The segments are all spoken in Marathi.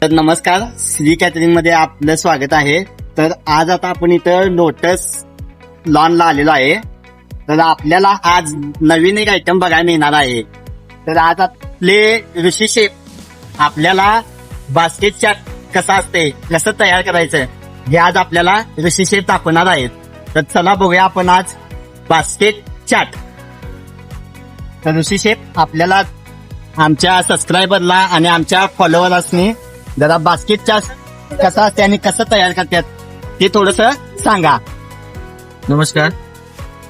तर नमस्कार, श्री कॅटरिंग मध्ये आपलं स्वागत आहे. तर आज आता आपण इथं लोटस लॉनला आलेलो आहे. तर आपल्याला आज नवीन एक आयटम बघायला मिळणार आहे. तर आज आपले ऋषी शेफ आपल्याला बास्केट चाट कसं असते, कसं तयार करायचं हे आज आपल्याला ऋषी शेफ दाखवणार आहेत. तर चला बघूया आपण आज बास्केट चाट. तर ऋषी शेफ आपल्याला आमच्या सबस्क्रायबरला आणि आमच्या फॉलोअर्सनी जरा बास्केट चाट कसं असते आणि कसं तयार करतात ते थोडस सांगा. नमस्कार.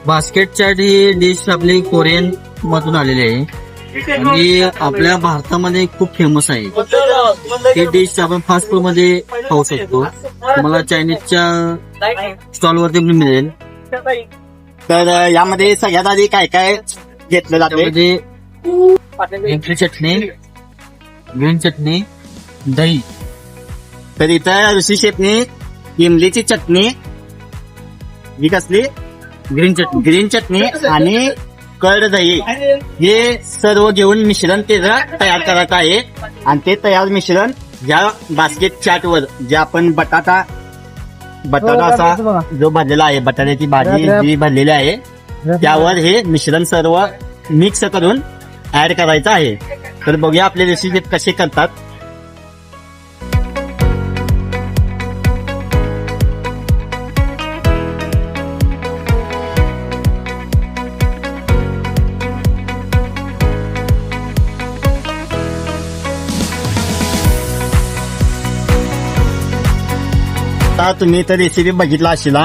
बास्केट चाट ही डिश आपली कोरियन मधून आलेली आहे आणि आपल्या भारतामध्ये खूप फेमस आहे. ही डिश आपण फास्ट फूड मध्ये खाऊ शकतो. तुम्हाला चायनीजच्या स्टॉल वरती पण मिळेल. तर यामध्ये सगळ्यात आधी काय काय घेतलं जाते? त्यामध्ये इमली चटणी, ग्रीन चटणी, दही. तर इथं ऋषी शेफने इमलीची चटणी, ही कसली ग्रीन चटणी आणि कर्ड दही हे सर्व घेऊन मिश्रण त्याचं तयार करत आहे. आणि ते तयार मिश्रण या बास्केट चाट वर जे आपण बटाटा असा जो भरलेला आहे, बटाट्याची भाजी जी भरलेली आहे त्यावर हे मिश्रण सर्व मिक्स करून ऍड करायचं आहे. तर बघूया आपले रेसिपी कसे करतात. आता तुम्ही तर रेसिपी बघितला असेल.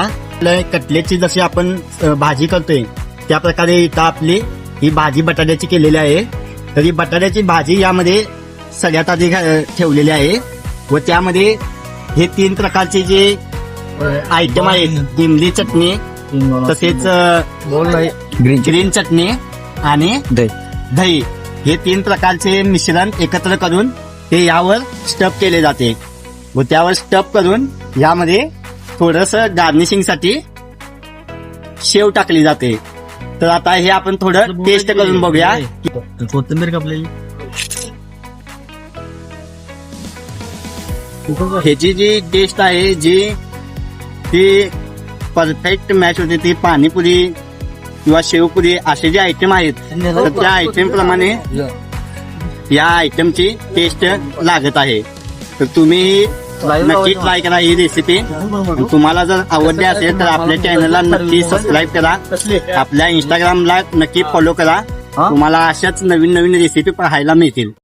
कटलेटची जशी आपण भाजी करतोय त्या प्रकारे इथं आपली ही भाजी बटाट्याची केलेली आहे. तर ही बटाट्याची भाजी यामध्ये सगळ्यात आधी ठेवलेली आहे व त्यामध्ये हे 3 प्रकारचे जे आयटम आहेत, इमली चटणी तसेच ग्रीन चटणी आणि दही, हे 3 प्रकारचे मिश्रण एकत्र करून ते यावर स्टफ केले जाते व त्यावर स्टफ करून यामध्ये थोडस गार्निशिंग साठी शेव टाकली जाते. तर आता हे आपण थोडं टेस्ट करून बघूया. कोथिंबीर कापलेली. ह्याची जी टेस्ट आहे ती परफेक्ट मॅच होते. ती पाणीपुरी किंवा शेवपुरी असे जे आयटम आहेत तर त्या आयटम प्रमाणे या आयटमची टेस्ट लागत आहे. तर तुम्ही नक्की ट्राय करा ही रेसिपी. तुम्हाला जर आवडली असेल तर आपल्या चॅनलला नक्की सबस्क्राईब करा. आपल्या इंस्टाग्रामला नक्की फॉलो करा. तुम्हाला अशाच नवीन नवीन रेसिपी पाहायला मिळतील.